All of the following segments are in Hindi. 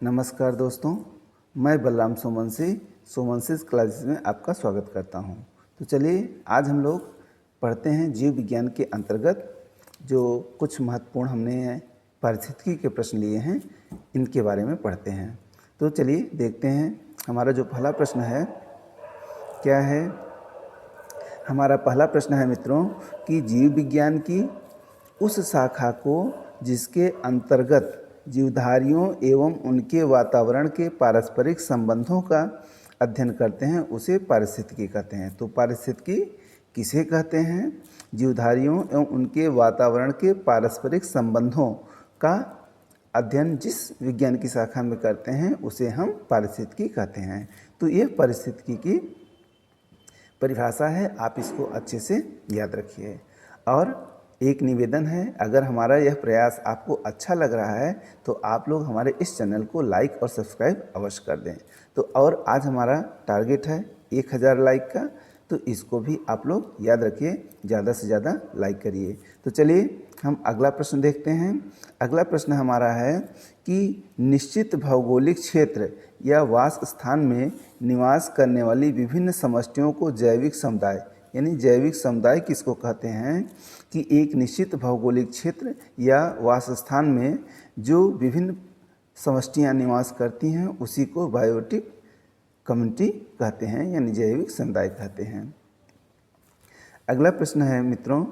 नमस्कार दोस्तों, मैं बलराम सोमवंशी क्लासेस में आपका स्वागत करता हूं। तो चलिए आज हम लोग पढ़ते हैं जीव विज्ञान के अंतर्गत जो कुछ महत्वपूर्ण हमने पारिस्थितिकी के प्रश्न लिए हैं, इनके बारे में पढ़ते हैं। तो चलिए देखते हैं हमारा जो पहला प्रश्न है क्या है। हमारा पहला प्रश्न है मित्रों कि जीव विज्ञान की उस शाखा को जिसके अंतर्गत जीवधारियों एवं उनके वातावरण के पारस्परिक संबंधों का अध्ययन करते हैं उसे पारिस्थितिकी कहते हैं। तो पारिस्थितिकी किसे कहते हैं? जीवधारियों एवं उनके वातावरण के पारस्परिक संबंधों का अध्ययन जिस विज्ञान की शाखा में करते हैं उसे हम पारिस्थितिकी कहते हैं। तो ये पारिस्थितिकी की परिभाषा है, आप इसको अच्छे से याद रखिए। और एक निवेदन है, अगर हमारा यह प्रयास आपको अच्छा लग रहा है तो आप लोग हमारे इस चैनल को लाइक और सब्सक्राइब अवश्य कर दें। तो और आज हमारा टारगेट है 1000 लाइक का, तो इसको भी आप लोग याद रखिए, ज़्यादा से ज़्यादा लाइक करिए। तो चलिए हम अगला प्रश्न देखते हैं। अगला प्रश्न हमारा है कि निश्चित भौगोलिक क्षेत्र या वास स्थान में निवास करने वाली विभिन्न समष्टियों को जैविक समुदाय यानी जैविक समुदाय किसको कहते हैं? कि एक निश्चित भौगोलिक क्षेत्र या वास स्थान में जो विभिन्न समष्टियाँ निवास करती हैं उसी को बायोटिक कम्युनिटी कहते हैं यानी जैविक समुदाय कहते हैं। अगला प्रश्न है मित्रों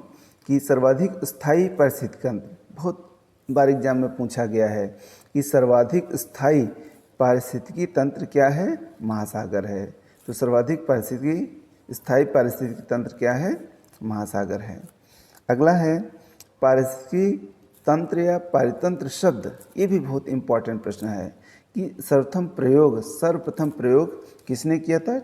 कि सर्वाधिक स्थायी पारिस्थितिकी तंत्र, बहुत बार एग्जाम में पूछा गया है कि सर्वाधिक स्थायी पारिस्थितिकी तंत्र क्या है? महासागर है। तो सर्वाधिक स्थायी पारिस्थितिकी तंत्र क्या है? महासागर है। अगला है पारिस्थितिकी तंत्र या पारितंत्र शब्द, ये भी बहुत इम्पॉर्टेंट प्रश्न है कि सर्वप्रथम प्रयोग किसने किया था?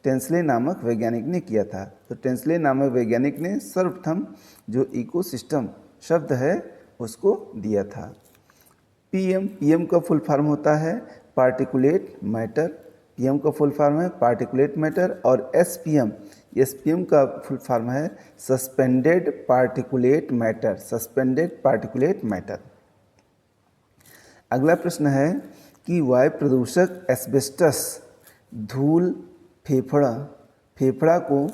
टेंसले नामक वैज्ञानिक ने किया था। तो टेंसले नामक वैज्ञानिक ने सर्वप्रथम जो इकोसिस्टम शब्द है उसको दिया था। पीएम का फुल फॉर्म होता है पार्टिकुलेट मैटर, पीएम का फुल फॉर्म है पार्टिकुलेट मैटर। और एसपीएम का फुल फॉर्म है सस्पेंडेड पार्टिकुलेट मैटर। अगला प्रश्न है कि वायु प्रदूषक एस्बेस्टस धूल फेफड़ा को,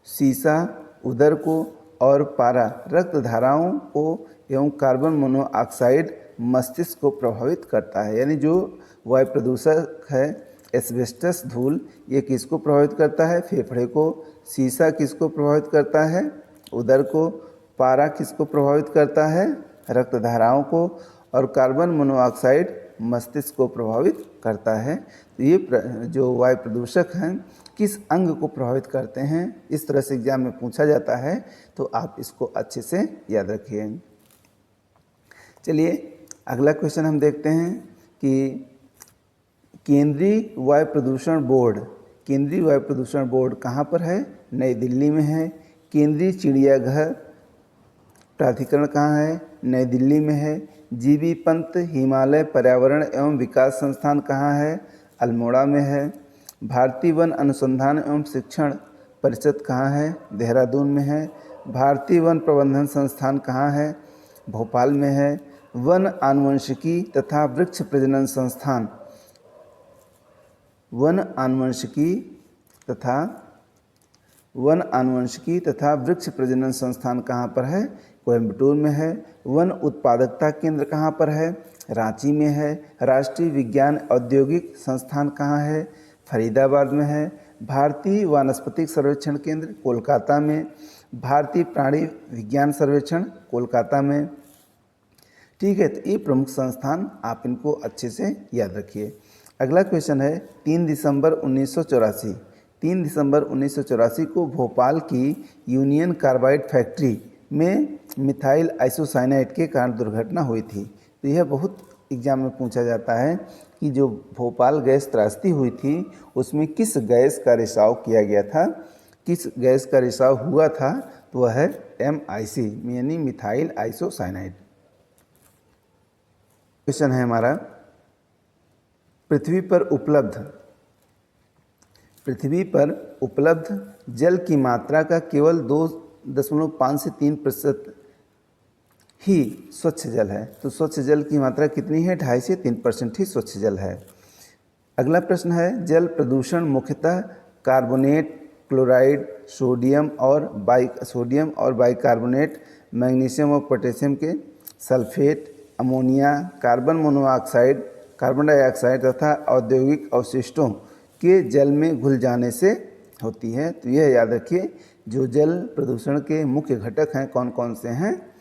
सीसा उदर को और पारा रक्त धाराओं को एवं कार्बन मोनोऑक्साइड मस्तिष्क को प्रभावित करता है। यानी जो वायु प्रदूषक है एस्बेस्टस धूल, ये किसको प्रभावित करता है? फेफड़े को। सीसा किसको प्रभावित करता है? उदर को। पारा किसको प्रभावित करता है? रक्त धाराओं को। और कार्बन मोनोऑक्साइड मस्तिष्क को प्रभावित करता है। तो ये जो वायु प्रदूषक हैं किस अंग को प्रभावित करते हैं, इस तरह से एग्जाम में पूछा जाता है, तो आप इसको अच्छे से याद रखिए। चलिए अगला क्वेश्चन हम देखते हैं कि केंद्रीय वायु प्रदूषण बोर्ड कहाँ पर है? नई दिल्ली में है। केंद्रीय चिड़ियाघर प्राधिकरण कहाँ है? नई दिल्ली में है। जीबी पंत हिमालय पर्यावरण एवं विकास संस्थान कहाँ है? अल्मोड़ा में है। भारतीय वन अनुसंधान एवं शिक्षण परिषद कहाँ है? देहरादून में है। भारतीय वन प्रबंधन संस्थान कहाँ है? भोपाल में है। वन आनुवंशिकी तथा वृक्ष प्रजनन संस्थान वन आनुवंशिकी तथा वृक्ष प्रजनन संस्थान कहाँ पर है? कोयम्बटूर में है। वन उत्पादकता केंद्र कहाँ पर है? रांची में है। राष्ट्रीय विज्ञान औद्योगिक संस्थान कहाँ है? फरीदाबाद में है। भारतीय वानस्पतिक सर्वेक्षण केंद्र कोलकाता में। भारतीय प्राणी विज्ञान सर्वेक्षण कोलकाता में। ठीक है, तो ये प्रमुख संस्थान आप इनको अच्छे से याद रखिए। अगला क्वेश्चन है 3 दिसंबर 1984 को भोपाल की यूनियन कार्बाइड फैक्ट्री में मिथाइल आइसोसाइनाइड के कारण दुर्घटना हुई थी। तो यह बहुत एग्जाम में पूछा जाता है कि जो भोपाल गैस त्रासदी हुई थी उसमें किस गैस का रिसाव किया गया था, किस गैस का रिसाव हुआ था? तो वह है MIC यानी मिथाइल आइसोसाइनाइड। क्वेश्चन है हमारा पृथ्वी पर उपलब्ध जल की मात्रा का केवल 2.5 से 3% ही स्वच्छ जल है। तो स्वच्छ जल की मात्रा कितनी है? 2.5 से 3% ही स्वच्छ जल है। अगला प्रश्न है, जल प्रदूषण मुख्यतः कार्बोनेट, क्लोराइड, सोडियम और बाइकार्बोनेट, मैग्नीशियम और पोटेशियम के sulphate, ammonia, carbon monoxide, carbon dioxide तथा औद्योगिक अवशिष्टों के जल में घुल जाने से होती है। तो यह याद रखिए, जो जल प्रदूषण के मुख्य घटक हैं कौन कौन से हैं।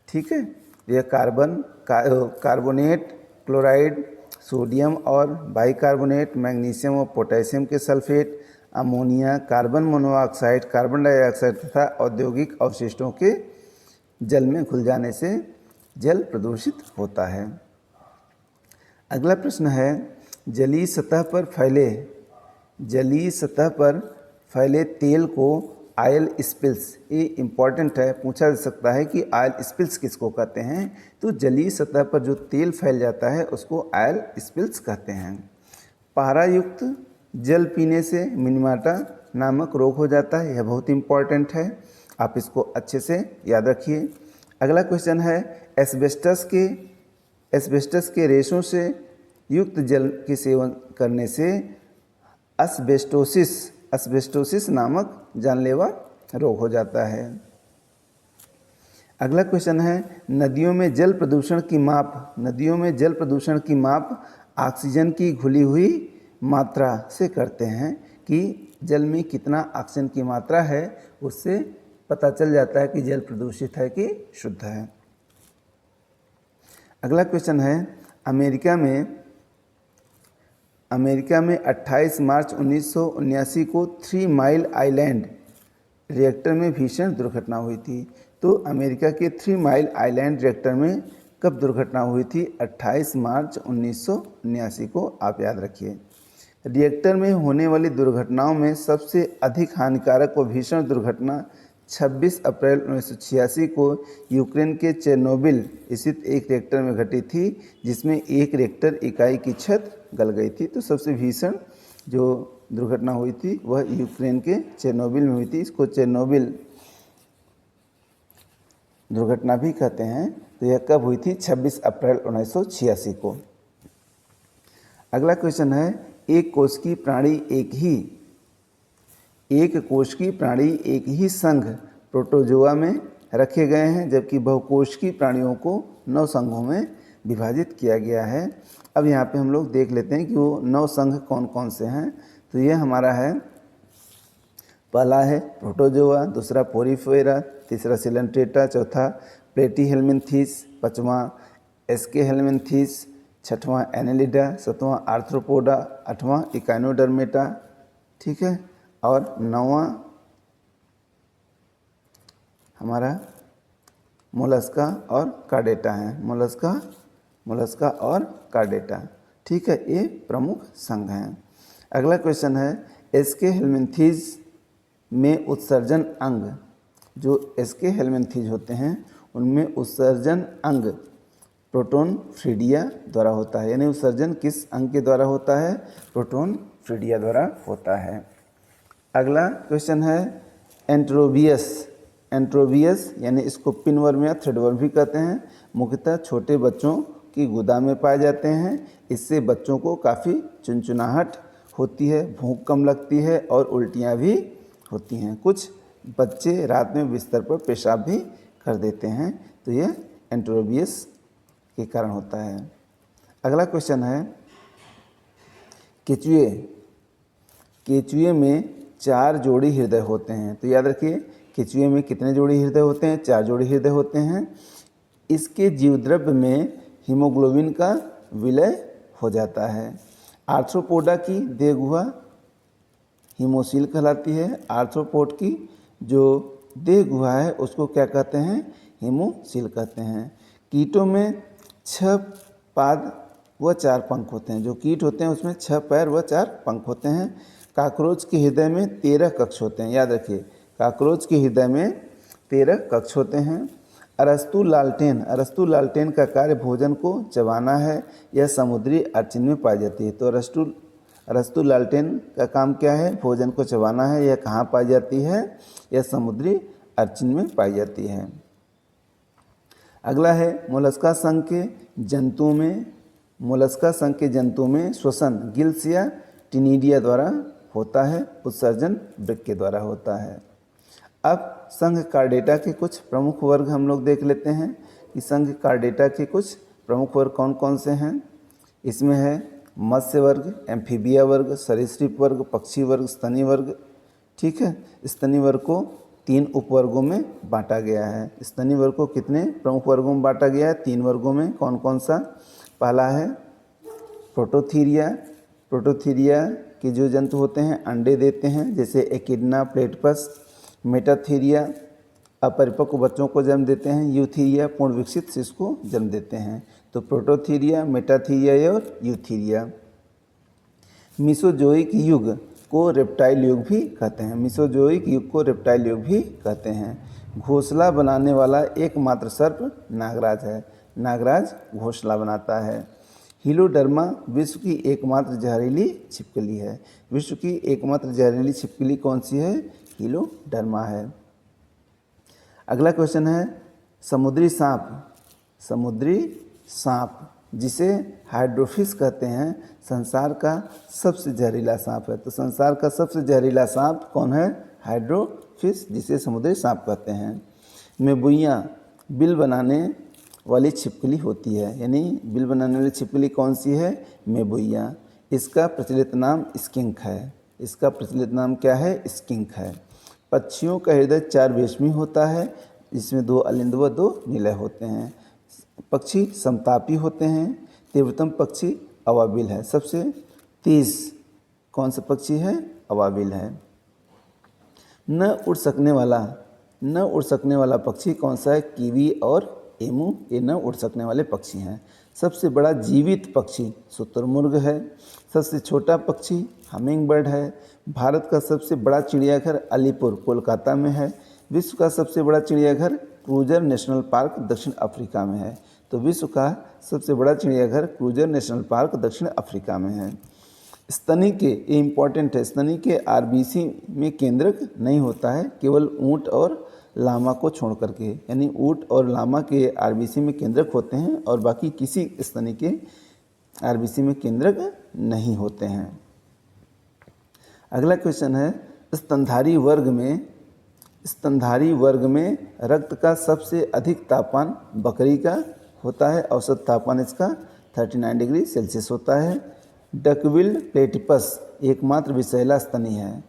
ठीक है, यह कार्बोनेट, क्लोराइड, सोडियम और बाइकार्बोनेट, मैग्नीशियम और पोटेशियम के sulphate, ammonia, carbon monoxide, carbon dioxide तथा औद्योगिक अवशिष्टों के जल में घुल जाने से जल प्रदूषित होता है। अगला प्रश्न है, जलीय सतह पर फैले तेल को ऑयल स्पिल्स, ये इम्पॉर्टेंट है, पूछा जा सकता है कि ऑयल स्पिल्स किसको कहते हैं। तो जलीय सतह पर जो तेल फैल जाता है उसको ऑयल स्पिल्स कहते हैं। पारा युक्त जल पीने से मिनीमाटा नामक रोग हो जाता है, यह बहुत इम्पॉर्टेंट है, आप इसको अच्छे से याद रखिए। अगला क्वेश्चन है, एस्बेस्टस के रेशों से युक्त जल के सेवन करने से asbestosis नामक जानलेवा रोग हो जाता है। अगला क्वेश्चन है, नदियों में जल प्रदूषण की माप ऑक्सीजन की घुली हुई मात्रा से करते हैं कि जल में कितना ऑक्सीजन की मात्रा है, उससे पता चल जाता है कि जल प्रदूषित है कि शुद्ध है। अगला क्वेश्चन है, अमेरिका में 28 मार्च 1979 को 3 माइल आइलैंड रिएक्टर में भीषण दुर्घटना हुई थी। तो अमेरिका के 3 माइल आइलैंड रिएक्टर में कब दुर्घटना हुई थी? 28 मार्च 1979 को, आप याद रखिए। रिएक्टर में होने वाली दुर्घटनाओं में सबसे अधिक हानिकारक व भीषण दुर्घटना 26 अप्रैल 1986 को यूक्रेन के चेरनोबिल स्थित एक रिएक्टर में घटी थी, जिसमें एक रिएक्टर इकाई की छत गल गई थी। तो सबसे भीषण जो दुर्घटना हुई थी वह यूक्रेन के चेरनोबिल में हुई थी। इसको चेरनोबिल दुर्घटना भी कहते हैं। तो यह कब हुई थी? 26 अप्रैल 1986 को। अगला क्वेश्चन है, एक कोश की प्राणी एक ही संघ प्रोटोजोआ में रखे गए हैं, जबकि बहुकोशिकीय प्राणियों को 9 संघों में विभाजित किया गया है। अब यहाँ पे हम लोग देख लेते हैं कि वो 9 संघ कौन कौन से हैं। तो ये हमारा है, पहला है प्रोटोजोआ, दूसरा पोरीफेरा, तीसरा सिलेंट्रेटा, चौथा प्लेटीहेल्मिन्थीस, पाँचवां एस्केहेल्मिन्थीस, छठवां एनेलिडा, सातवां आर्थ्रोपोडा, आठवां इकाइनोडर्मेटा, ठीक है, और 9वां हमारा मोलस्का और कार्डेटा है। मोलस्का और कार्डेटा, ठीक है, ये प्रमुख संघ हैं। अगला क्वेश्चन है, एस्केहेल्मिन्थीज में उत्सर्जन अंग, जो एस्केहेल्मिन्थीज होते हैं उनमें उत्सर्जन अंग प्रोटोनफ्रीडिया द्वारा होता है। यानी उत्सर्जन किस अंग के द्वारा होता है? प्रोटोनफ्रीडिया द्वारा होता है। अगला क्वेश्चन है, एंट्रोबियस यानी इसको पिनवर्म या थ्रेडवर्म भी कहते हैं, मुख्यतः छोटे बच्चों की गुदा में पाए जाते हैं। इससे बच्चों को काफ़ी चुनचुनाहट होती है, भूख कम लगती है और उल्टियाँ भी होती हैं। कुछ बच्चे रात में बिस्तर पर पेशाब भी कर देते हैं। तो यह एंट्रोबियस के कारण होता है। अगला क्वेश्चन है, केचुए में 4 जोड़ी हृदय होते हैं। तो याद रखिए, केचुए में कितने जोड़ी हृदय होते हैं? 4 जोड़ी हृदय होते हैं। इसके जीवद्रव्य में हीमोग्लोबिन का विलय हो जाता है। आर्थ्रोपोडा की देह गुहा हीमोसील कहलाती है। आर्थ्रोपोड की जो देह गुहा है उसको क्या कहते हैं? हीमोसील कहते हैं। कीटों में 6 पाद व 4 पंख होते हैं। जो कीट होते हैं उसमें 6 पैर व 4 पंख होते हैं। काकरोच के हृदय में 13 कक्ष होते हैं। याद रखिए, काकरोच के हृदय में 13 कक्ष होते हैं। अरस्तु लालटेन का कार्य भोजन को चबाना है। यह समुद्री अर्चिन में पाई जाती है। तो अरस्तु लालटेन का काम क्या है? भोजन को चबाना है। यह कहाँ पाई जाती है? यह समुद्री अर्चिन में पाई जाती है। अगला है मोलस्का संघ के जंतुओं में श्वसन गिल्स या टिनिडिया द्वारा होता है, उत्सर्जन वृक्क के द्वारा होता है। अब संघ कार्डेटा के कुछ प्रमुख वर्ग हम लोग देख लेते हैं कि संघ कार्डेटा के कुछ प्रमुख वर्ग कौन कौन से हैं। इसमें है मत्स्य वर्ग, एम्फीबिया वर्ग, सरीसृप वर्ग, पक्षी वर्ग, स्तनी वर्ग। ठीक है, स्तनी वर्ग को 3 उपवर्गों में बांटा गया है। स्तनी वर्ग को कितने प्रमुख वर्गों में बांटा गया है? 3 वर्गों में। कौन कौन सा? पहला है प्रोटोथीरिया के जो जंतु होते हैं अंडे देते हैं, जैसे एकिडना, प्लेटपस। मेटाथीरिया अपरिपक्व बच्चों को जन्म देते हैं। यूथीरिया पूर्ण विकसित शिशु को जन्म देते हैं। तो प्रोटोथीरिया, मेटाथीरिया और यूथीरिया। मीसोजोइक युग को रेप्टाइल युग भी कहते हैं। घोंसला बनाने वाला एकमात्र सर्प नागराज है। नागराज घोंसला बनाता है। हीलोडर्मा विश्व की एकमात्र जहरीली छिपकली है। विश्व की एकमात्र जहरीली छिपकली कौन सी है? हीलोडर्मा है। अगला क्वेश्चन है समुद्री सांप जिसे हाइड्रोफिश कहते हैं, संसार का सबसे जहरीला सांप है। तो संसार का सबसे जहरीला सांप कौन है? हाइड्रोफिश, जिसे समुद्री सांप कहते हैं। मेबुइयाँ बिल बनाने वाली छिपकली होती है, यानी बिल बनाने वाली छिपकली कौन सी है? मेबुइयाँ। इसका प्रचलित नाम स्किंक है। इसका प्रचलित नाम क्या है? स्किंक है। पक्षियों का हृदय 4 वेशमी होता है, जिसमें 2 अलिंद व 2 निलय होते हैं। पक्षी समतापी होते हैं। तीव्रतम पक्षी अवाबिल है। सबसे तेज कौन सा पक्षी है? अवाबिल है। न उड़ सकने वाला पक्षी कौन सा है? कीवी और एमू, ये न उड़ सकने वाले पक्षी हैं। सबसे बड़ा जीवित पक्षी शुतुरमुर्ग है। सबसे छोटा पक्षी हमिंग बर्ड है। भारत का सबसे बड़ा चिड़ियाघर अलीपुर कोलकाता में है। विश्व का सबसे बड़ा चिड़ियाघर क्रूजर नेशनल पार्क दक्षिण अफ्रीका में है। तो विश्व का सबसे बड़ा चिड़ियाघर क्रूजर नेशनल पार्क दक्षिण अफ्रीका में है। स्तनी के, ये इम्पॉर्टेंट है, स्तनी के आरबीसी में केंद्रक नहीं होता है, केवल ऊँट और लामा को छोड़ करके, यानी ऊँट और लामा के आरबीसी में केंद्रक होते हैं और बाकी किसी स्तनी के आरबीसी में केंद्रक नहीं होते हैं। अगला क्वेश्चन है स्तनधारी वर्ग में रक्त का सबसे अधिक तापमान बकरी का होता है। औसत तापमान इसका 39 डिग्री सेल्सियस होता है। डकविल्ड प्लेटिपस एकमात्र विषैला स्तनी है।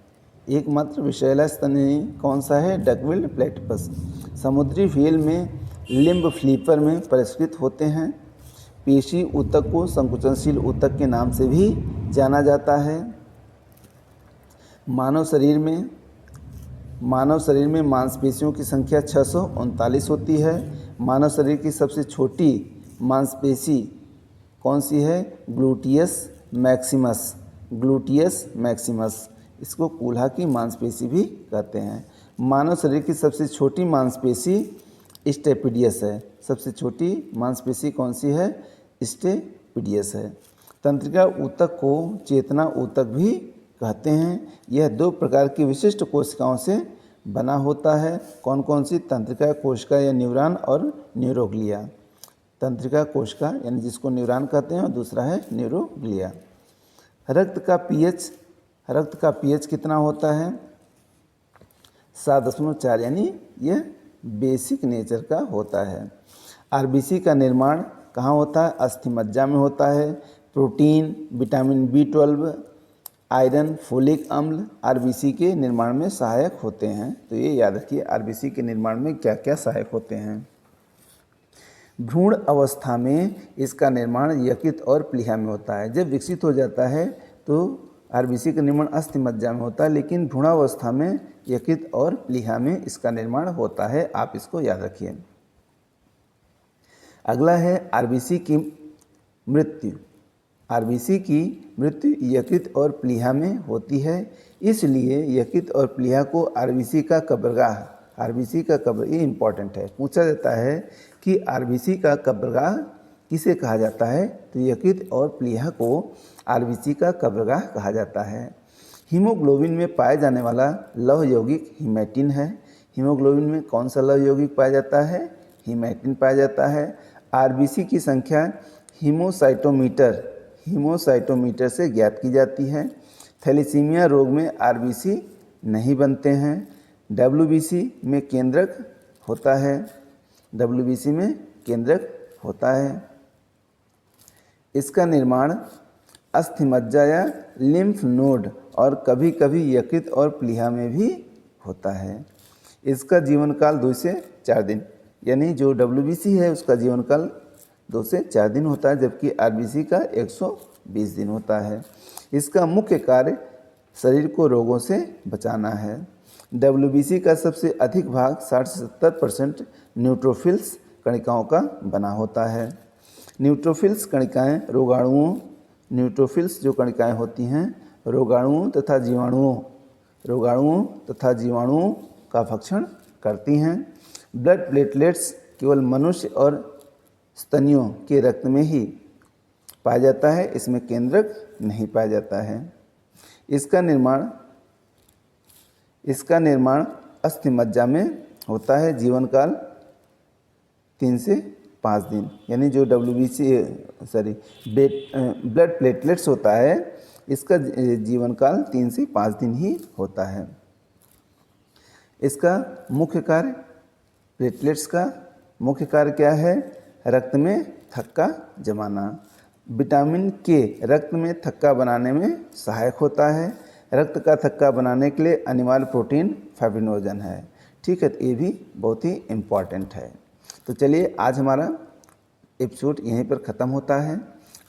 एकमात्र विषैला स्तनी कौन सा है? डकविल्ड प्लेटिपस। समुद्री व्हेल में लिम्ब फ्लीपर में परिष्कृत होते हैं। पेशी ऊतक को संकुचनशील ऊतक के नाम से भी जाना जाता है। मानव शरीर में मांसपेशियों की संख्या 639 होती है। मानव शरीर की सबसे छोटी मांसपेशी कौन सी है? Gluteus Maximus. इसको कूल्हा की मांसपेशी भी कहते हैं। मानव शरीर की सबसे छोटी मांसपेशी स्टेपिडियस है। सबसे छोटी मांसपेशी कौन सी है? स्टेपिडियस है। तंत्रिका ऊतक को चेतना ऊतक भी कहते हैं। यह 2 प्रकार की विशिष्ट कोशिकाओं से बना होता है। कौन कौन सी? तंत्रिका कोशिका या न्यूरॉन और न्यूरोग्लिया। तंत्रिका कोशिका यानी जिसको न्यूरॉन कहते हैं और दूसरा है न्यूरोग्लिया। रक्त का पीएच कितना होता है? 7.4, यानी यह बेसिक नेचर का होता है। आरबीसी का निर्माण कहाँ होता है? अस्थि मज्जा में होता है। Protein, vitamin B12, iron, folic अम्ल आरबीसी के निर्माण में सहायक होते हैं। तो ये याद रखिए आरबीसी के निर्माण में क्या क्या सहायक होते हैं। भ्रूण अवस्था में इसका निर्माण यकृत और प्लीहा में होता है। जब विकसित हो जाता है तो आरबीसी का निर्माण अस्थि मज्जा में होता है, लेकिन भ्रूणावस्था में यकृत और प्लीहा में इसका निर्माण होता है। आप इसको याद रखिए। अगला है आरबीसी की मृत्यु। आरबीसी की मृत्यु यकृत और प्लीहा में होती है, इसलिए यकृत और प्लीहा को आरबीसी का कब्र, ये इम्पॉर्टेंट है, पूछा जाता है कि आरबीसी का कब्रगाह किसे कहा जाता है? तो यकृत और प्लीहा को आरबीसी का कब्रगाह कहा जाता है। हीमोग्लोबिन में पाया जाने वाला लौह यौगिक हीमैटिन है। हीमोग्लोबिन में कौन सा लौह यौगिक पाया जाता है? हीमैटिन पाया जाता है। आरबीसी की संख्या हीमोसाइटोमीटर से ज्ञात की जाती है। थैलेसीमिया रोग में आरबीसी नहीं बनते हैं। डब्ल्यूबीसी में केंद्रक होता है। डब्ल्यूबीसी में केंद्रक होता है। इसका निर्माण अस्थिमज्जा या लिम्फ नोड और कभी कभी यकृत और प्लीहा में भी होता है। इसका जीवन काल 2 से 4 दिन, यानी जो डब्ल्यूबीसी है उसका जीवन काल 2 से 4 दिन होता है, जबकि आरबीसी का 120 दिन होता है। इसका मुख्य कार्य शरीर को रोगों से बचाना है। डब्ल्यूबीसी का सबसे अधिक भाग 60 से 70% न्यूट्रोफिल्स कणिकाओं का बना होता है। न्यूट्रोफिल्स कणिकाएं न्यूट्रोफिल्स जो कणिकाएं होती हैं रोगाणुओं तथा जीवाणुओं का भक्षण करती हैं। ब्लड प्लेटलेट्स केवल मनुष्य और स्तनियों के रक्त में ही पाया जाता है, इसमें केंद्रक नहीं पाया जाता है। इसका निर्माण अस्थिमज्जा में होता है। जीवन काल 3 से 5 दिन, यानी जो ब्लड प्लेटलेट्स होता है इसका जीवन काल 3 से 5 दिन ही होता है। इसका मुख्य कार्य, प्लेटलेट्स का मुख्य कार्य क्या है? रक्त में थक्का जमाना। विटामिन के रक्त में थक्का बनाने में सहायक होता है। रक्त का थक्का बनाने के लिए अनिवार्य प्रोटीन फाइब्रिनोजन है। ठीक है, तो ये भी बहुत ही इम्पॉर्टेंट है। तो चलिए आज हमारा एपिसोड यहीं पर ख़त्म होता है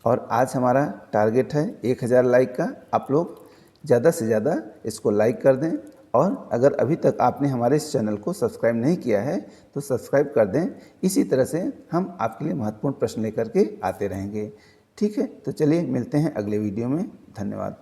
और आज हमारा टारगेट है 1000 लाइक का। आप लोग ज़्यादा से ज़्यादा इसको लाइक कर दें और अगर अभी तक आपने हमारे इस चैनल को सब्सक्राइब नहीं किया है तो सब्सक्राइब कर दें। इसी तरह से हम आपके लिए महत्वपूर्ण प्रश्न लेकर के आते रहेंगे। ठीक है, तो चलिए मिलते हैं अगले वीडियो में। धन्यवाद।